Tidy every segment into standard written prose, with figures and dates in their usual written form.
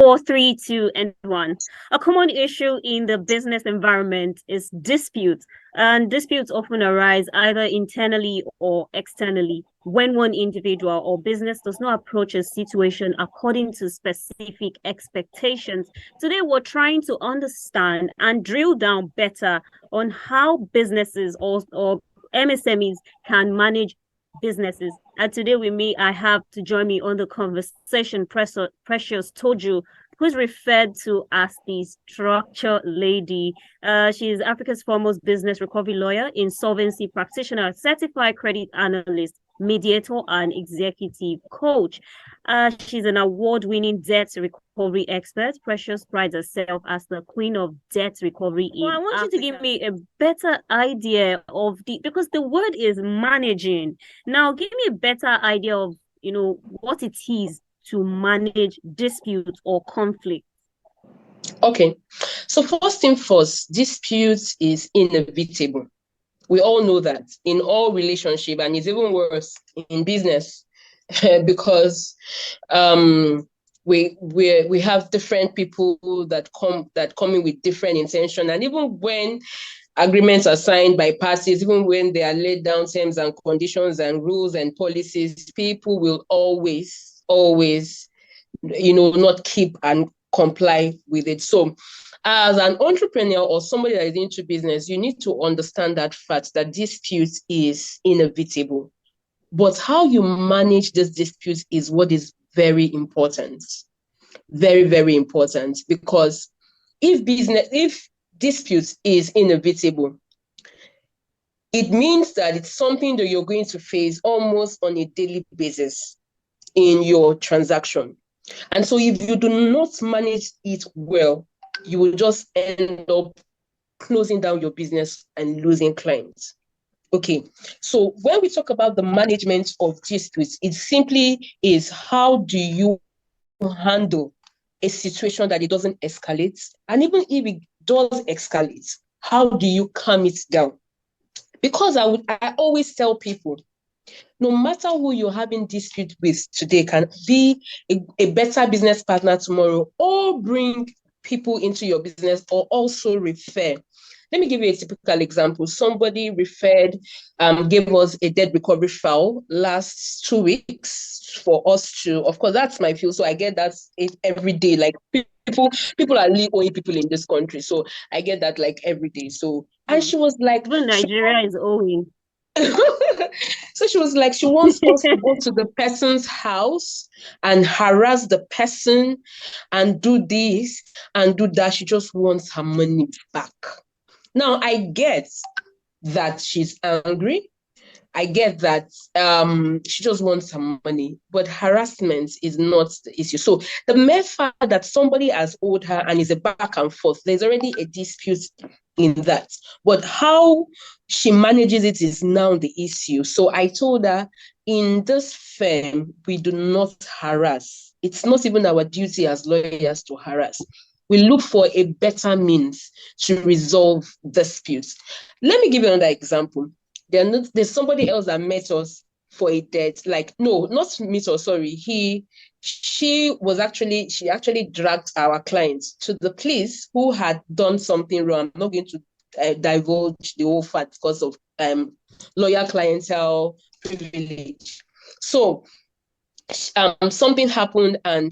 4, 3, 2, and 1. A common issue in the business environment is disputes, and disputes often arise either internally or externally when one individual or business does not approach a situation according to specific expectations. Today, we're trying to understand and drill down better on how businesses or MSMEs can manage businesses. And today with me, I have to join me on the conversation, Precious Toju, who's referred to as the structure lady. She is Africa's foremost business recovery lawyer, insolvency practitioner, certified credit analyst, mediator, and executive coach. She's an award-winning debt recovery expert. Precious prides herself as the queen of debt recovery in Africa. I want you to give me a better idea of because the word is managing. Now, give me a better idea of, what it is to manage disputes or conflict. Okay, so first thing first, disputes is inevitable. We all know that in all relationship, and it's even worse in business because we have different people that come in with different intention, and even when agreements are signed by parties, even when they are laid down terms and conditions and rules and policies, people will always not keep and comply with it. So as an entrepreneur or somebody that is into business, you need to understand that fact that dispute is inevitable. But how you manage this dispute is what is very important. Very, very important. Because if dispute is inevitable, it means that it's something that you're going to face almost on a daily basis in your transaction. And so if you do not manage it well, you will just end up closing down your business and losing clients. Okay, so when we talk about the management of disputes, it simply is how do you handle a situation that it doesn't escalate? And even if it does escalate, how do you calm it down? Because I always tell people, no matter who you're having dispute with today can be a better business partner tomorrow, or bring people into your business, or also refer. Let me give you a typical example. Somebody gave us a debt recovery file last 2 weeks for us to, of course, that's my field. So I get that every day. Like people are really owing people in this country. So I get that like every day. So, and she was like, even Nigeria is owing. So she was like, she wants us to go to the person's house and harass the person and do this and do that. She just wants her money back. Now, I get that she's angry. I get that she just wants some money, but harassment is not the issue. So the mere fact that somebody has owed her and is a back and forth, there's already a dispute in that. But how she manages it is now the issue. So I told her, in this firm, we do not harass. It's not even our duty as lawyers to harass. We look for a better means to resolve disputes. Let me give you another example. There's somebody else that met us for a debt. Like, no, not meet us, sorry. She actually dragged our client to the police who had done something wrong. I'm not going to divulge the whole fact because of lawyer clientele privilege. So something happened, and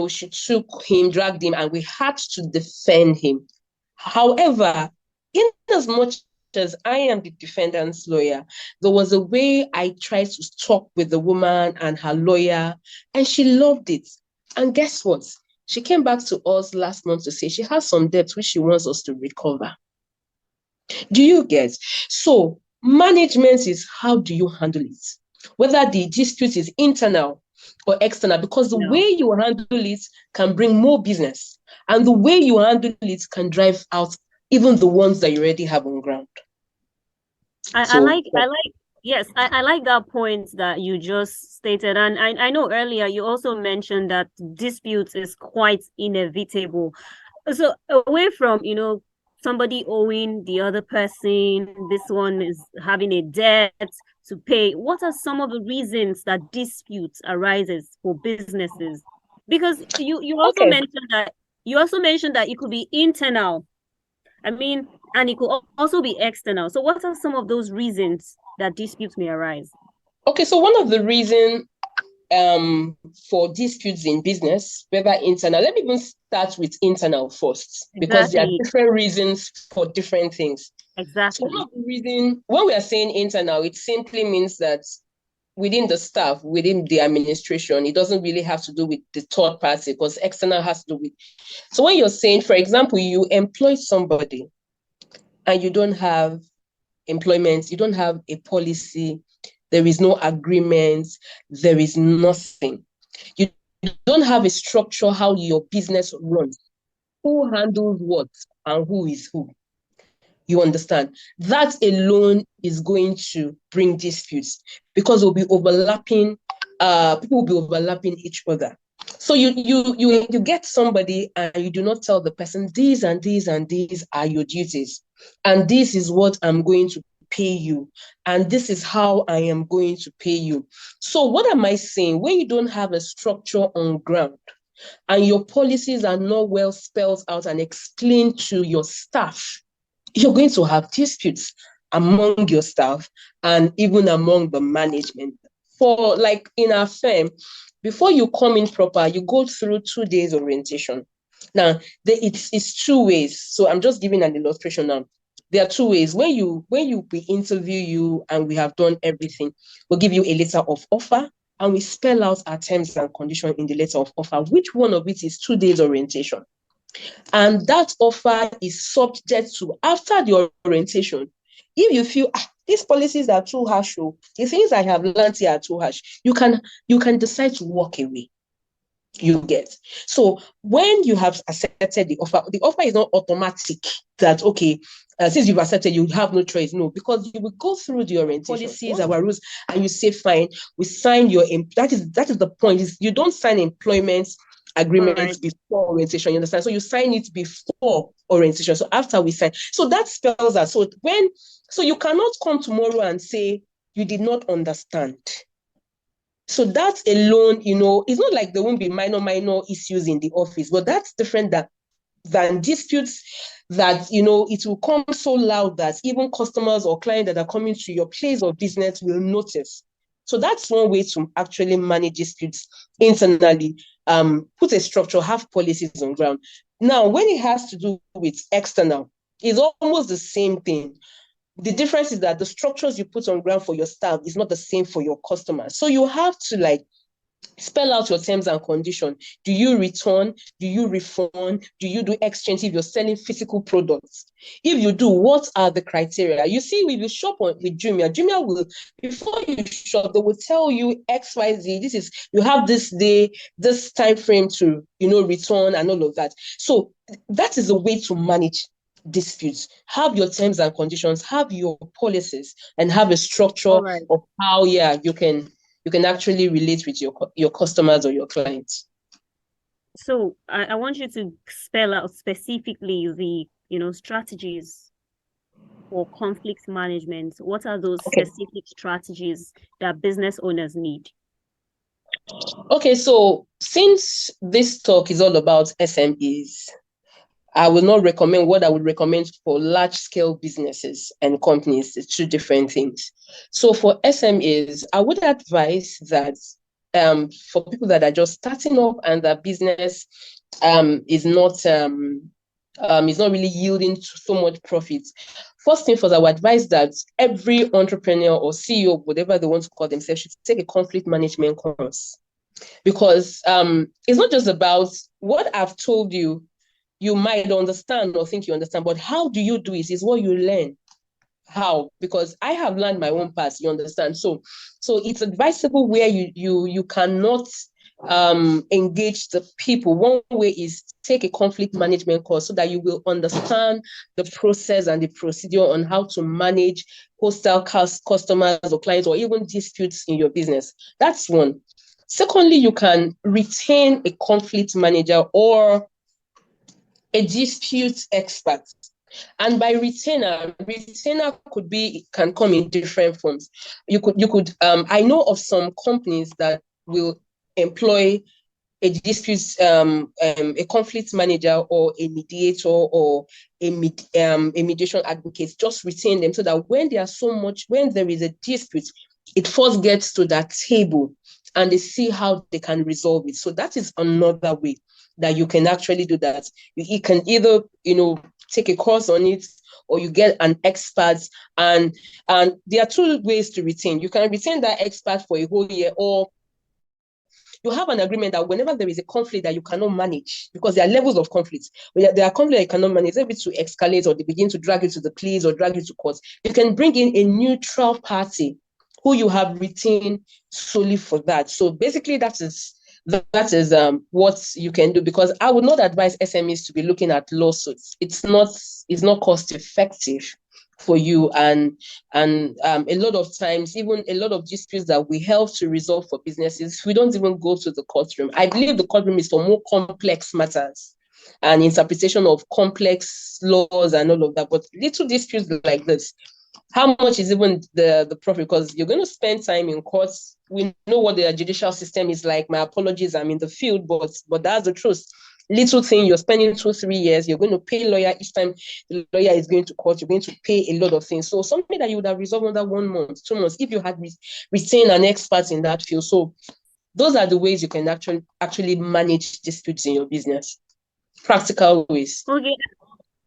she dragged him, and we had to defend him. However, in as much as I am the defendant's lawyer, there was a way I tried to talk with the woman and her lawyer, and she loved it. And guess what? She came back to us last month to say she has some debts which she wants us to recover. Do you get? So management is how do you handle it? Whether the dispute is internal or external, because the way you handle it can bring more business, and the way you handle it can drive out even the ones that you already have on ground. I like that point that you just stated. And I know earlier you also mentioned that disputes is quite inevitable. So away from, somebody owing the other person, this one is having a debt to pay, what are some of the reasons that disputes arises for businesses? Because you also Okay. mentioned that it could be internal. I mean, and it could also be external. So what are some of those reasons that disputes may arise? Okay, so one of the reasons for disputes in business, whether internal, let me even start with internal first, because there are Exactly. different reasons for different things. So one Exactly. of the reasons, when we are saying internal, it simply means that within the staff, within the administration, it doesn't really have to do with the third party, because external has to do with. So when you're saying, for example, you employ somebody and you don't have employment, you don't have a policy, there is no agreement, there is nothing. You don't have a structure how your business runs, who handles what and who is who. You understand? That alone is going to bring disputes because we'll be overlapping, people will be overlapping each other. So you get somebody and you do not tell the person these and these and these are your duties, and this is what I'm going to pay you, and this is how I am going to pay you. So what am I saying? When you don't have a structure on ground and your policies are not well spelled out and explained to your staff, you're going to have disputes among your staff and even among the management. For like in our firm, before you come in proper, you go through 2 days orientation. Now, it's two ways. So I'm just giving an illustration now. There are two ways. We interview you and we have done everything, we'll give you a letter of offer and we spell out our terms and conditions in the letter of offer. Which one of it is 2 days orientation? And that offer is subject to, after the orientation, if you feel these policies are too harsh, the things I have learned here are too harsh, you can decide to walk away. You get. So when you have accepted the offer is not automatic that okay, since you've accepted, you have no choice. No, because you will go through the orientation policies, our rules, and you say, fine, we sign your that is the point. Is you don't sign employment All right. agreements before orientation. You understand? So you sign it before orientation. So after we sign, so that spells out. So you cannot come tomorrow and say you did not understand. So that alone, it's not like there won't be minor issues in the office, but that's different than disputes that, it will come so loud that even customers or clients that are coming to your place of business will notice. So that's one way to actually manage disputes internally, put a structure, have policies on ground. Now, when it has to do with external, it's almost the same thing. The difference is that the structures you put on ground for your staff is not the same for your customers. So you have to spell out your terms and conditions. Do you return? Do you refund? Do you do exchange if you're selling physical products? If you do, what are the criteria? You see, if you shop with Jumia will, before you shop, they will tell you XYZ. This is, you have this day, this time frame to, return and all of that. So that is a way to manage disputes. Have your terms and conditions, have your policies, and have a structure All right. of how you can actually relate with your customers or your clients. So I want you to spell out specifically the strategies for conflict management. What are those Okay. specific strategies that business owners need? Okay, so since this talk is all about SMEs, I will not recommend what I would recommend for large scale businesses and companies. It's two different things. So for SMEs, I would advise that for people that are just starting up and their business is not really yielding so much profit. First thing first, I would advise that every entrepreneur or CEO, whatever they want to call themselves, should take a conflict management course, because it's not just about what I've told you. You might understand or think you understand, but how do you do it is what you learn. How? Because I have learned my own path, you understand. So it's advisable where you cannot engage the people. One way is take a conflict management course so that you will understand the process and the procedure on how to manage hostile customers or clients or even disputes in your business. That's one. Secondly, you can retain a conflict manager or a dispute expert. And by retainer can come in different forms. You could I know of some companies that will employ a conflict manager or a mediator or a mediation advocate, just retain them so that when there is a dispute, it first gets to that table and they see how they can resolve it. So that is another way that you can actually do that. You can either, take a course on it, or you get an expert, and there are two ways to retain. You can retain that expert for a whole year, or you have an agreement that whenever there is a conflict that you cannot manage, because there are levels of conflict. When there are conflicts that you cannot manage, maybe to escalate or they begin to drag you to the police or drag you to court, you can bring in a neutral party who you have retained solely for that. So basically, that is what you can do, because I would not advise SMEs to be looking at lawsuits. It's not cost effective for you, and a lot of times, even a lot of disputes that we help to resolve for businesses, we don't even go to the courtroom. I believe the courtroom is for more complex matters and interpretation of complex laws and all of that. But little disputes like this, how much is even the profit? Because you're going to spend time in courts. We know what the judicial system is like. My apologies, I'm in the field, but that's the truth. Little thing, you're spending 2-3 years, you're going to pay a lawyer each time the lawyer is going to court, you're going to pay a lot of things. So something that you would have resolved under 1 month, 2 months, if you had retained an expert in that field. So those are the ways you can actually manage disputes in your business. Practical ways. Okay.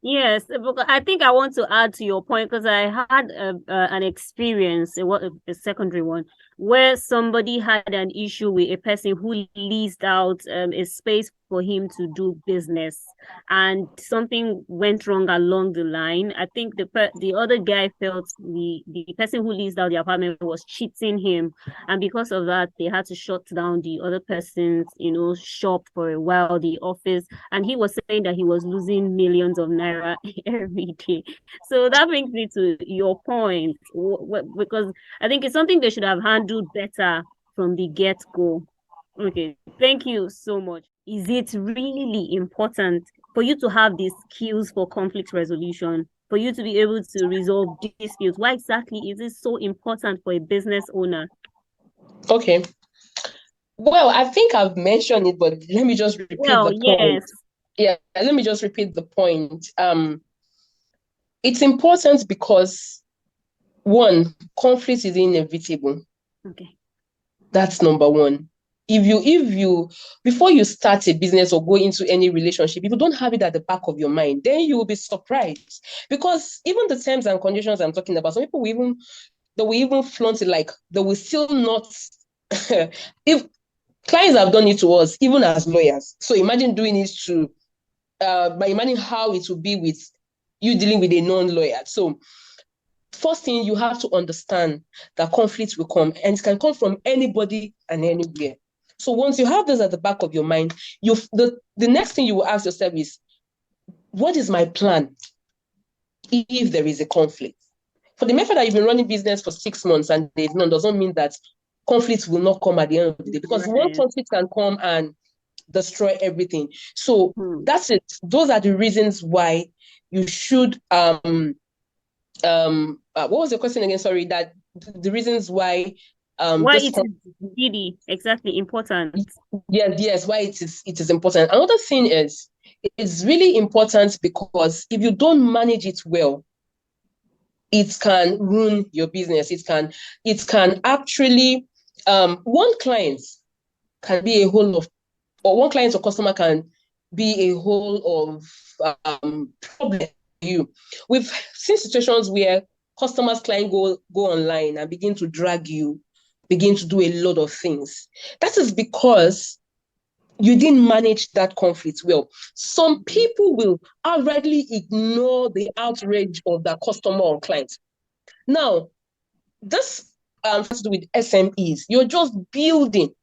Yes, because I think I want to add to your point, because I had an experience, a secondary one, where somebody had an issue with a person who leased out a space for him to do business, and something went wrong along the line. I think the other guy felt the person who leased out the apartment was cheating him, and because of that, they had to shut down the other person's, shop for a while, the office, and he was saying that he was losing millions of naira every day. So that brings me to your point, because I think it's something they should have handled better from the get-go. Okay, thank you so much. Is it really important for you to have these skills for conflict resolution, for you to be able to resolve disputes? Why exactly is it so important for a business owner? Okay. Well, I think I've mentioned it, but let me just repeat Well, the point. yes. Yeah, let me just repeat the point. It's important because, one, conflict is inevitable. Okay. That's number one. If you before you start a business or go into any relationship, if you don't have it at the back of your mind, then you will be surprised. Because even the terms and conditions I'm talking about, some people will even flaunt it, like they will still not if clients have done it to us, even as lawyers. So imagine doing it to but imagine how it would be with you dealing with a non-lawyer. So first thing, you have to understand that conflict will come, and it can come from anybody and anywhere. So once you have this at the back of your mind, the next thing you will ask yourself is, what is my plan if there is a conflict? For the method that you've been running business for 6 months and there's none, doesn't mean that conflict will not come at the end of the day, because one Right. conflict can come and destroy everything. So Hmm. that's it. Those are the reasons why you should what was the question again? Sorry, that the reasons why Why this it is really exactly important. yes, why it is important. Another thing is, it's really important because if you don't manage it well, it can ruin your business. It can actually one client can be a whole of or one client or customer can be a whole of problem for you. We've seen situations where customers, client go online and begin to drag you, begin to do a lot of things. That is because you didn't manage that conflict well. Some people will outrightly ignore the outrage of their customer or client. Now, this has to do with SMEs. You're just building.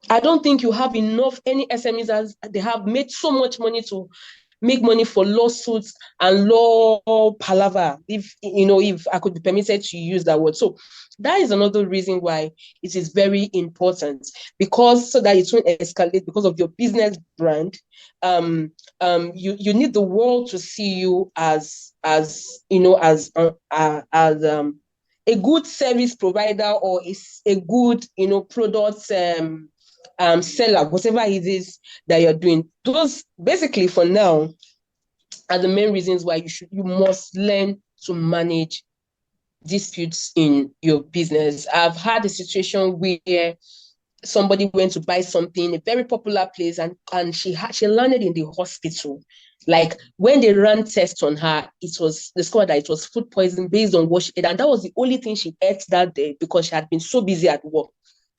I don't think you have enough any SMEs as they have made so much money to make money for lawsuits and law palaver, if I could be permitted to use that word. So that is another reason why it is very important, because so that it won't escalate because of your business brand. You need the world to see you as a good service provider, or is a good product seller, whatever it is that you're doing. Those basically for now are the main reasons why you must learn to manage disputes in your business. I've had a situation where somebody went to buy something, a very popular place, and she landed in the hospital. Like when they ran tests on her, it was discovered that it was food poisoning based on what she ate, and that was the only thing she ate that day because she had been so busy at work.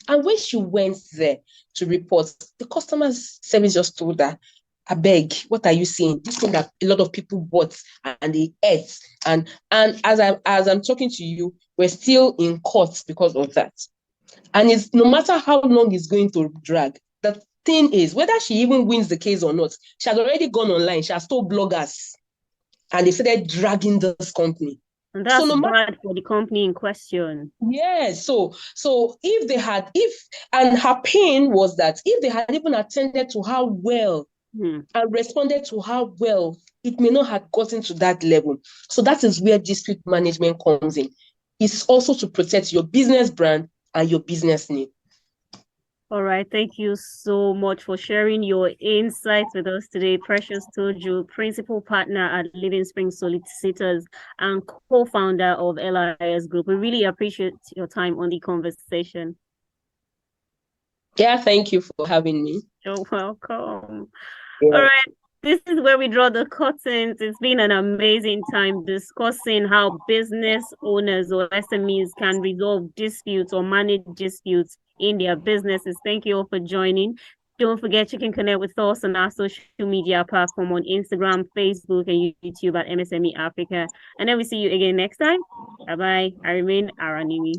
And when she went there to report, the customer service just told her, I beg, what are you seeing? This thing that a lot of people bought and they ate. And as I'm talking to you, we're still in court because of that. And it's no matter how long it's going to drag, the thing is, whether she even wins the case or not, she has already gone online, she has told bloggers, and they started dragging this company. And So that's no matter, bad for the company in question. yeah, so if they had, if and her pain was that if they had even attended to her well and responded to her well, it may not have gotten to that level. So that is where dispute management comes in. It's also to protect your business brand and your business name. All right. Thank you so much for sharing your insights with us today. Precious Toju, principal partner at Living Spring Solicitors and co-founder of LIS Group. We really appreciate your time on the conversation. Yeah, thank you for having me. You're welcome. Yeah. All right. This is where we draw the curtains. It's been an amazing time discussing how business owners or SMEs can resolve disputes or manage disputes in their businesses. Thank you all for joining. Don't forget you can connect with us on our social media platform on Instagram, Facebook, and YouTube at MSME Africa. And then we see you again next time. Bye bye. I remain Aranimi.